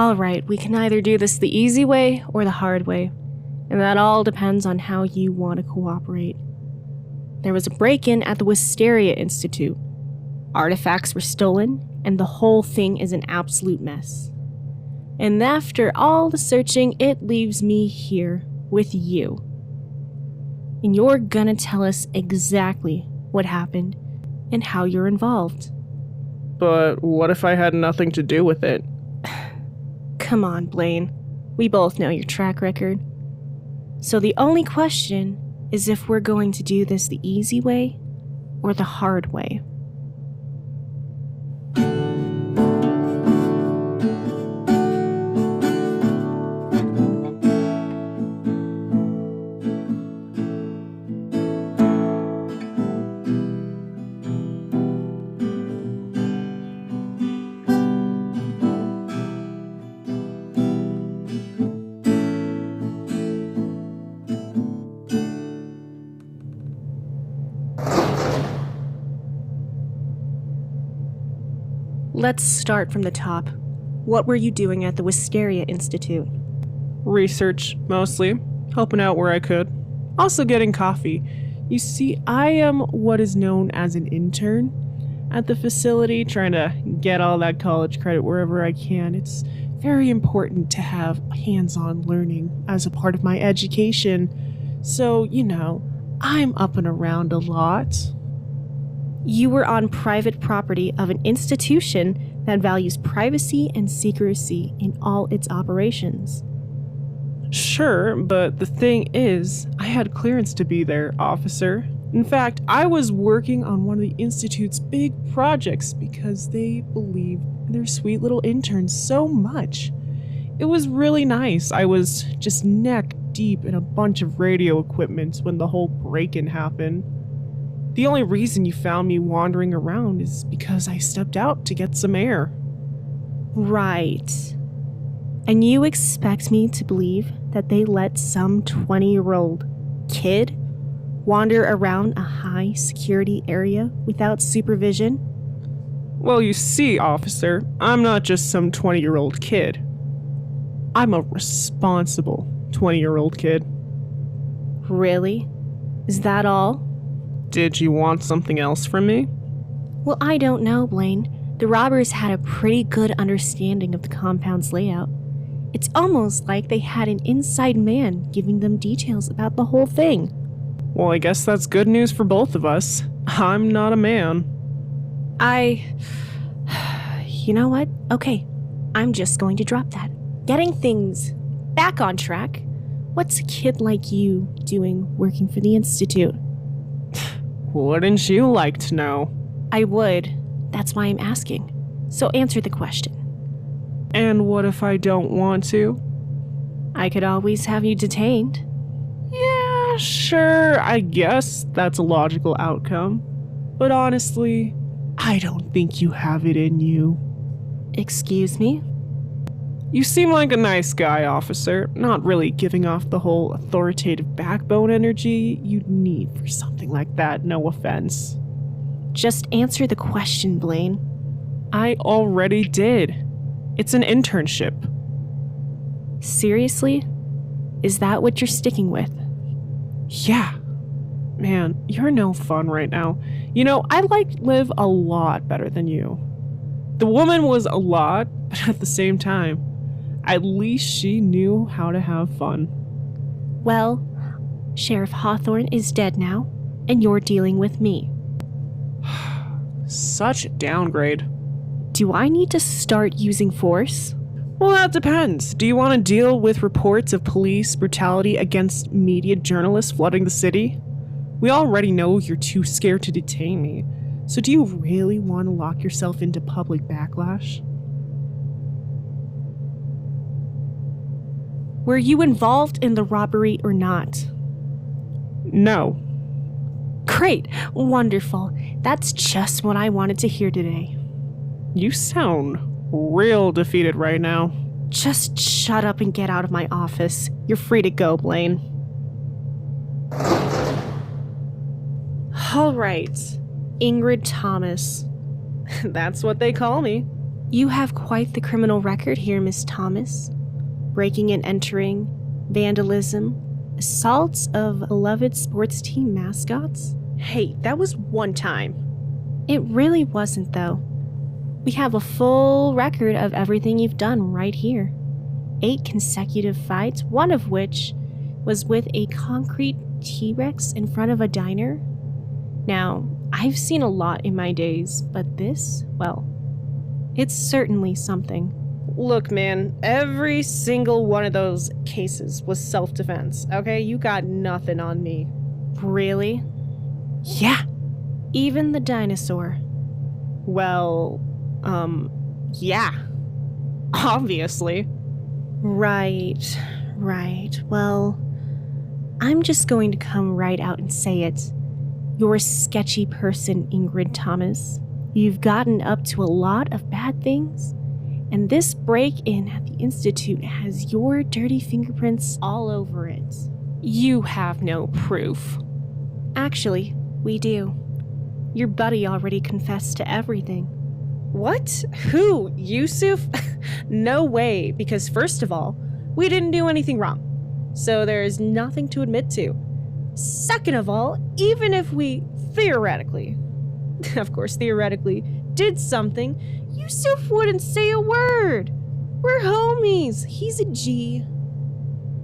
Alright, we can either do this the easy way or the hard way, and that all depends on how you want to cooperate. There was a break-in at the Wysteria Institute. Artifacts were stolen, and the whole thing is an absolute mess. And after all the searching, it leaves me here with you. And you're gonna tell us exactly what happened and how you're involved. But what if I had nothing to do with it? Come on, Blaine. We both know your track record. So the only question is if we're going to do this the easy way or the hard way. Let's start from the top. What were you doing at the Wysteria Institute? Research, mostly. Helping out where I could. Also getting coffee. You see, I am what is known as an intern at the facility, trying to get all that college credit wherever I can. It's very important to have hands-on learning as a part of my education. So, I'm up and around a lot. You were on private property of an institution that values privacy and secrecy in all its operations. Sure, but the thing is, I had clearance to be there, officer. In fact, I was working on one of the Institute's big projects because they believe in their sweet little interns so much. It was really nice. I was just neck deep in a bunch of radio equipment when the whole break-in happened. The only reason you found me wandering around is because I stepped out to get some air. Right. And you expect me to believe that they let some 20-year-old kid wander around a high-security area without supervision? Well, you see, officer, I'm not just some 20-year-old kid. I'm a responsible 20-year-old kid. Really? Is that all? Did you want something else from me? Well, I don't know, Blaine. The robbers had a pretty good understanding of the compound's layout. It's almost like they had an inside man giving them details about the whole thing. Well, I guess that's good news for both of us. I'm not a man. You know what? Okay, I'm just going to drop that. Getting things back on track. What's a kid like you doing working for the Institute? Wouldn't you like to know? I would. That's why I'm asking. So answer the question. And what if I don't want to? I could always have you detained. Yeah, sure, I guess that's a logical outcome. But honestly, I don't think you have it in you. Excuse me? You seem like a nice guy, officer, not really giving off the whole authoritative backbone energy you'd need for something like that, no offense. Just answer the question, Blaine. I already did. It's an internship. Seriously? Is that what you're sticking with? Yeah. Man, you're no fun right now. I live a lot better than you. The woman was a lot, but at the same time, at least she knew how to have fun. Well, Sheriff Hawthorne is dead now, and you're dealing with me. Such a downgrade. Do I need to start using force? Well, that depends. Do you want to deal with reports of police brutality against media journalists flooding the city? We already know you're too scared to detain me, so do you really want to lock yourself into public backlash? Were you involved in the robbery or not? No. Great, wonderful. That's just what I wanted to hear today. You sound real defeated right now. Just shut up and get out of my office. You're free to go, Blaine. All right, Ingrid Thomas. That's what they call me. You have quite the criminal record here, Miss Thomas. Breaking and entering, vandalism, assaults of beloved sports team mascots. Hey, that was one time. It really wasn't, though. We have a full record of everything you've done right here. 8 consecutive fights, one of which was with a concrete T-Rex in front of a diner. Now, I've seen a lot in my days, but this, well, it's certainly something. Look, man, every single one of those cases was self-defense, okay? You got nothing on me. Really? Yeah. Even the dinosaur. Well, yeah. Obviously. Right. Well, I'm just going to come right out and say it. You're a sketchy person, Ingrid Thomas. You've gotten up to a lot of bad things, and this break-in at the Institute has your dirty fingerprints all over it. You have no proof. Actually, we do. Your buddy already confessed to everything. What? Who? Yusuf? No way, because first of all, we didn't do anything wrong. So there's nothing to admit to. Second of all, even if we theoretically, of course theoretically, did something, Yusuf wouldn't say a word. We're homies. He's a G.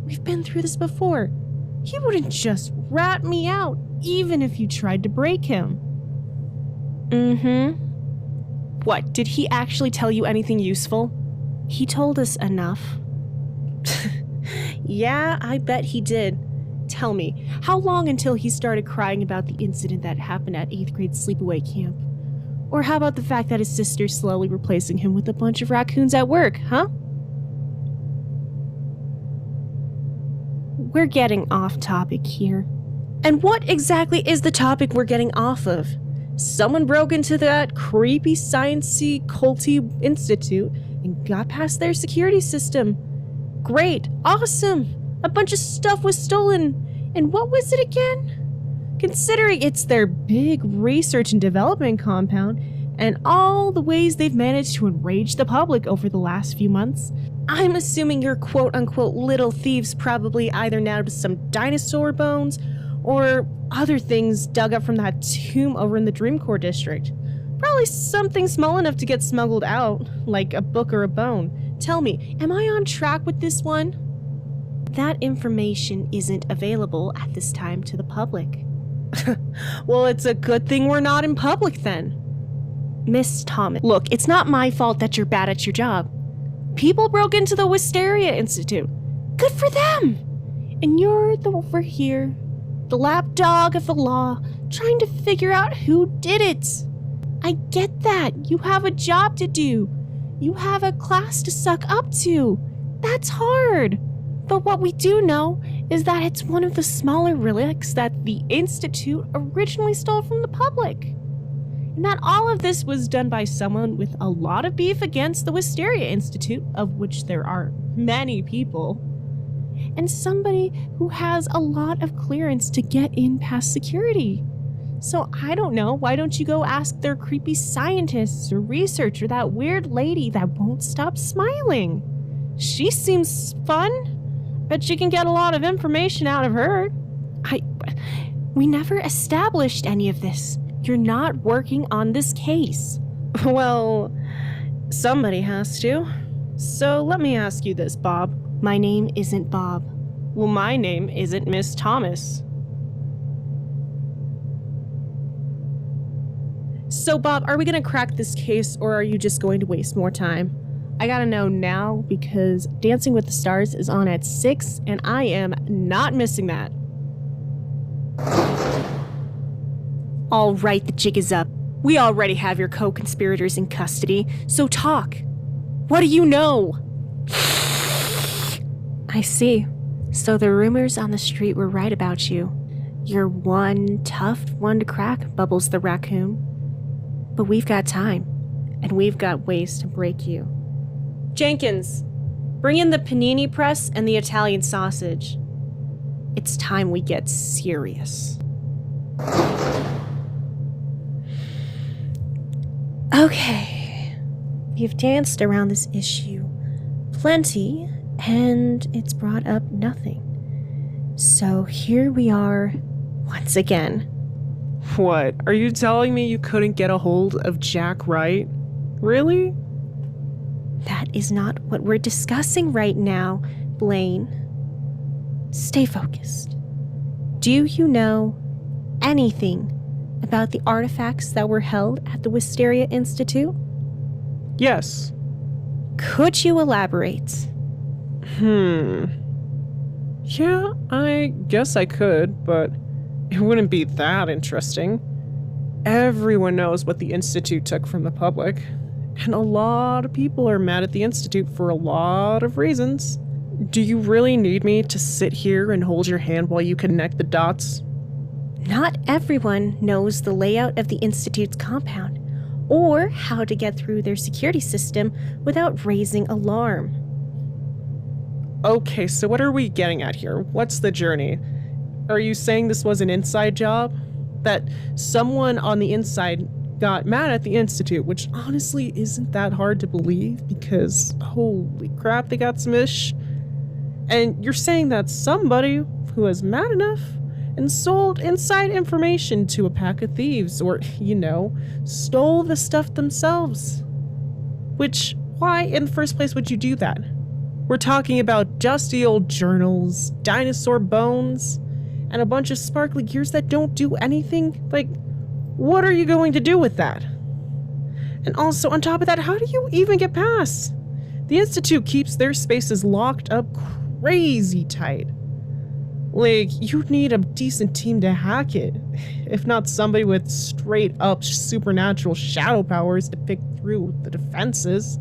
We've been through this before. He wouldn't just rat me out, even if you tried to break him. What, did he actually tell you anything useful? He told us enough. Yeah, I bet he did. Tell me, how long until he started crying about the incident that happened at 8th grade sleepaway camp? Or how about the fact that his sister's slowly replacing him with a bunch of raccoons at work, huh? We're getting off topic here. And what exactly is the topic we're getting off of? Someone broke into that creepy sciencey culty institute and got past their security system. Great, awesome. A bunch of stuff was stolen. And what was it again? Considering it's their big research and development compound and all the ways they've managed to enrage the public over the last few months, I'm assuming your quote-unquote little thieves probably either nabbed some dinosaur bones or other things dug up from that tomb over in the Dreamcore district. Probably something small enough to get smuggled out, like a book or a bone. Tell me, am I on track with this one? That information isn't available at this time to the public. Well, it's a good thing we're not in public then. Miss Thomas, look, it's not my fault that you're bad at your job. People broke into the Wysteria Institute. Good for them! And you're over here, the lapdog of the law, trying to figure out who did it. I get that. You have a job to do. You have a class to suck up to. That's hard. But what we do know is that it's one of the smaller relics that the Institute originally stole from the public. And that all of this was done by someone with a lot of beef against the Wysteria Institute, of which there are many people, and somebody who has a lot of clearance to get in past security. So I don't know, why don't you go ask their creepy scientists or researcher, that weird lady that won't stop smiling? She seems fun. Bet you can get a lot of information out of her. We never established any of this. You're not working on this case. Well, somebody has to. So let me ask you this, Bob. My name isn't Bob. Well, my name isn't Miss Thomas. So, Bob, are we gonna crack this case, or are you just going to waste more time? I gotta know now, because Dancing with the Stars is on at 6, and I am not missing that. All right, the jig is up. We already have your co-conspirators in custody, so talk. What do you know? I see. So the rumors on the street were right about you. You're one tough one to crack, Bubbles the raccoon. But we've got time, and we've got ways to break you. Jenkins, bring in the panini press and the Italian sausage. It's time we get serious. Okay. We've danced around this issue plenty, and it's brought up nothing. So here we are once again. What? Are you telling me you couldn't get a hold of Jack Wright? Really? That is not what we're discussing right now, Blaine. Stay focused. Do you know anything about the artifacts that were held at the Wysteria Institute? Yes. Could you elaborate? Yeah, I guess I could, but it wouldn't be that interesting. Everyone knows what the Institute took from the public, and a lot of people are mad at the Institute for a lot of reasons. Do you really need me to sit here and hold your hand while you connect the dots? Not everyone knows the layout of the Institute's compound, or how to get through their security system without raising alarm. Okay, so what are we getting at here? What's the journey? Are you saying this was an inside job? That someone on the inside got mad at the Institute, which honestly isn't that hard to believe because holy crap, they got some ish. And you're saying that somebody who was mad enough and sold inside information to a pack of thieves, or, stole the stuff themselves. Which, why in the first place would you do that? We're talking about dusty old journals, dinosaur bones, and a bunch of sparkly gears that don't do anything. Like, what are you going to do with that? And also, on top of that, how do you even get past? The Institute keeps their spaces locked up crazy tight. Like, you'd need a decent team to hack it, if not somebody with straight up supernatural shadow powers to pick through the defenses.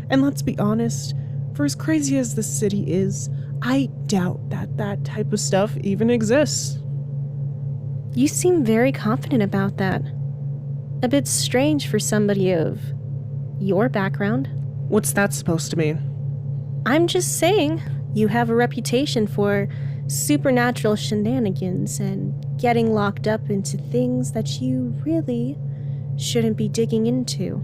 And let's be honest, for as crazy as the city is, I doubt that type of stuff even exists. You seem very confident about that. A bit strange for somebody of your background. What's that supposed to mean? I'm just saying, you have a reputation for supernatural shenanigans and getting locked up into things that you really shouldn't be digging into.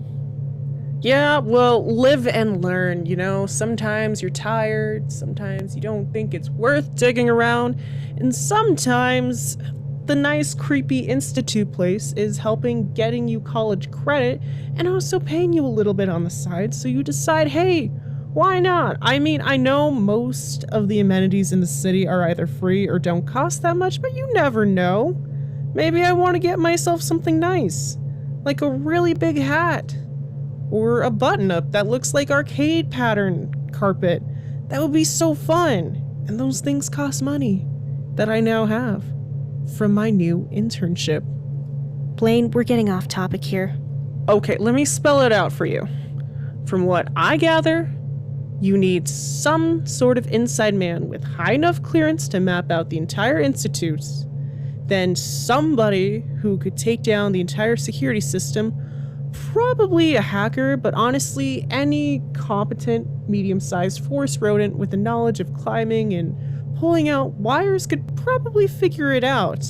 Yeah, well, live and learn, Sometimes you're tired, sometimes you don't think it's worth digging around, and sometimes the nice, creepy Institute place is helping getting you college credit and also paying you a little bit on the side, so you decide, hey, why not? I mean, I know most of the amenities in the city are either free or don't cost that much, but you never know. Maybe I want to get myself something nice, like a really big hat, or a button-up that looks like arcade pattern carpet. That would be so fun, and those things cost money that I now have from my new internship. Blaine, we're getting off topic here. Okay, let me spell it out for you. From what I gather, you need some sort of inside man with high enough clearance to map out the entire institute, then somebody who could take down the entire security system, probably a hacker, but honestly, any competent medium-sized forest rodent with the knowledge of climbing and pulling out wires could probably figure it out.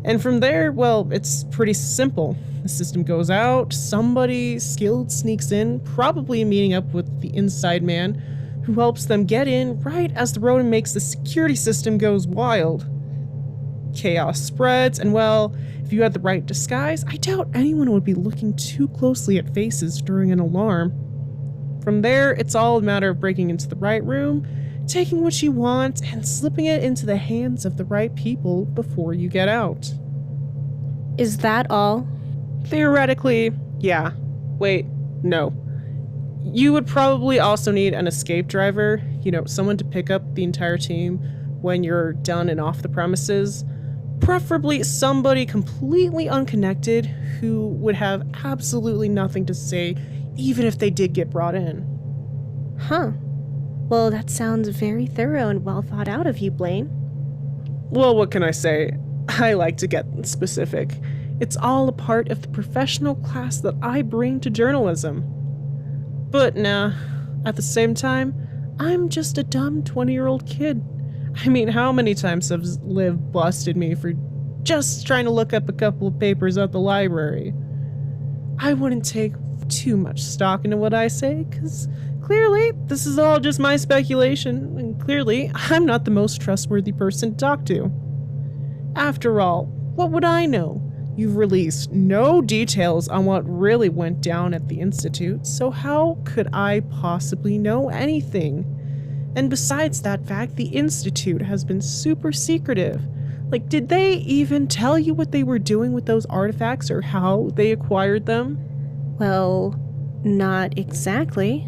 And from there, well, it's pretty simple. The system goes out, somebody skilled sneaks in, probably meeting up with the inside man, who helps them get in right as the rodent makes the security system goes wild. Chaos spreads, and well, if you had the right disguise, I doubt anyone would be looking too closely at faces during an alarm. From there, it's all a matter of breaking into the right room, taking what you want, and slipping it into the hands of the right people before you get out. Is that all? Theoretically, yeah. Wait, no. You would probably also need an escape driver, someone to pick up the entire team when you're done and off the premises. Preferably somebody completely unconnected who would have absolutely nothing to say, even if they did get brought in. Huh. Well, that sounds very thorough and well thought out of you, Blaine. Well, what can I say? I like to get specific. It's all a part of the professional class that I bring to journalism. But nah, at the same time, I'm just a dumb 20-year-old kid. I mean, how many times has Liv busted me for just trying to look up a couple of papers at the library? I wouldn't take too much stock into what I say, because clearly this is all just my speculation, and clearly I'm not the most trustworthy person to talk to. After all, what would I know? You've released no details on what really went down at the Institute, so how could I possibly know anything? And besides that fact, the Institute has been super secretive. Like, did they even tell you what they were doing with those artifacts or how they acquired them? Well, not exactly.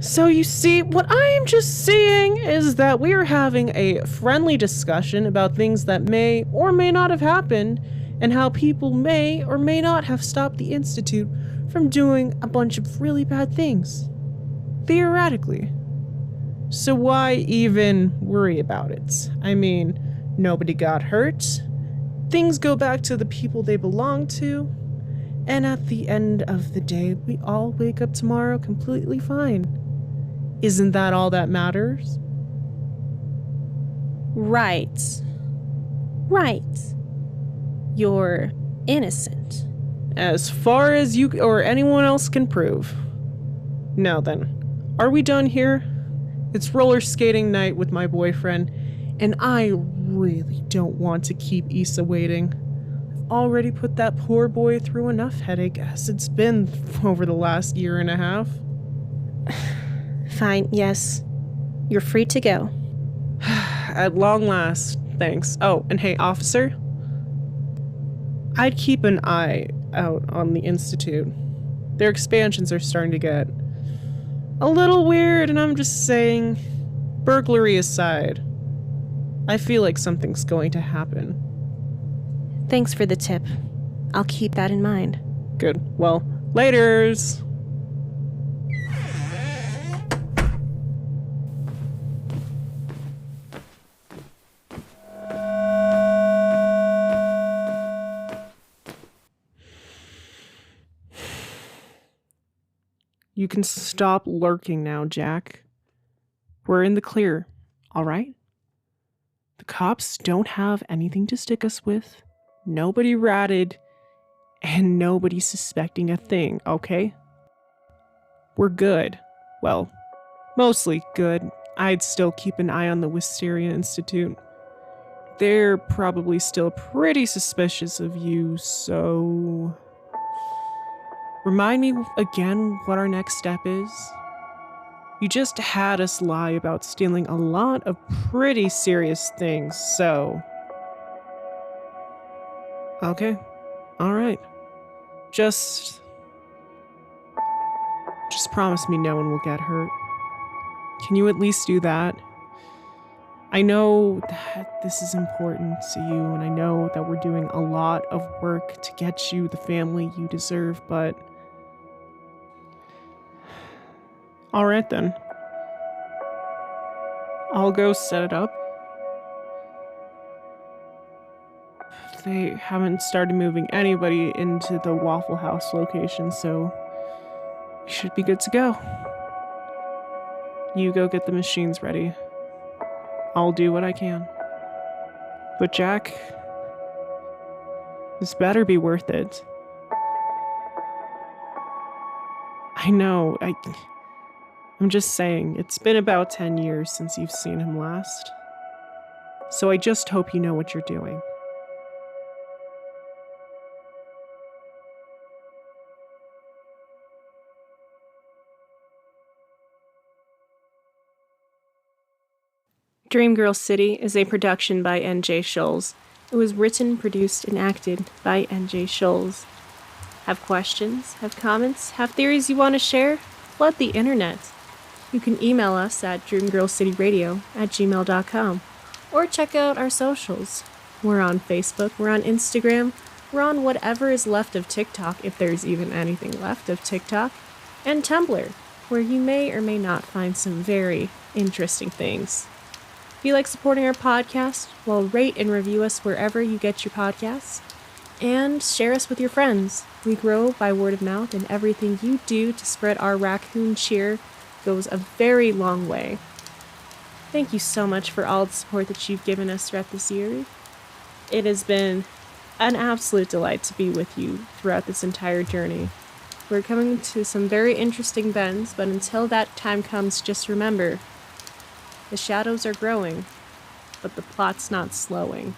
So you see, what I am just seeing is that we are having a friendly discussion about things that may or may not have happened, and how people may or may not have stopped the Institute from doing a bunch of really bad things. Theoretically. So why even worry about it? I mean, nobody got hurt. Things go back to the people they belong to. And at the end of the day, we all wake up tomorrow completely fine. Isn't that all that matters? Right. You're innocent. As far as you or anyone else can prove. Now then, are we done here? It's roller skating night with my boyfriend, and I really don't want to keep Issa waiting. I've already put that poor boy through enough headache as it's been over the last year and a half. Fine, yes. You're free to go. At long last, thanks. Oh, and hey, officer. I'd keep an eye out on the Institute. Their expansions are starting to get a little weird, and I'm just saying, burglary aside, I feel like something's going to happen. Thanks for the tip. I'll keep that in mind. Good. Well, laters! You can stop lurking now, Jack. We're in the clear, all right? The cops don't have anything to stick us with. Nobody ratted, and nobody's suspecting a thing, okay? We're good. Well, mostly good. I'd still keep an eye on the Wysteria Institute. They're probably still pretty suspicious of you, so... Remind me again what our next step is? You just had us lie about stealing a lot of pretty serious things, so... Okay. Alright. Just promise me no one will get hurt. Can you at least do that? I know that this is important to you, and I know that we're doing a lot of work to get you the family you deserve, but... Alright then. I'll go set it up. They haven't started moving anybody into the Waffle House location, so we should be good to go. You go get the machines ready. I'll do what I can. But Jack, this better be worth it. I know, I'm just saying, it's been about 10 years since you've seen him last. So I just hope you know what you're doing. Dreamgirl City is a production by N.J. Schulz. It was written, produced, and acted by N.J. Schulz. Have questions? Have comments? Have theories you want to share? Flood the internet. You can email us at dreamgirlcityradio@gmail.com or check out our socials. We're on Facebook, we're on Instagram, we're on whatever is left of TikTok, if there's even anything left of TikTok, and Tumblr, where you may or may not find some very interesting things. If you like supporting our podcast, well, rate and review us wherever you get your podcasts, and share us with your friends. We grow by word of mouth, and everything you do to spread our raccoon cheer goes a very long way. Thank you so much for all the support that you've given us throughout this year. It has been an absolute delight to be with you throughout this entire journey. We're coming to some very interesting bends, but until that time comes, just remember, the shadows are growing, but the plot's not slowing.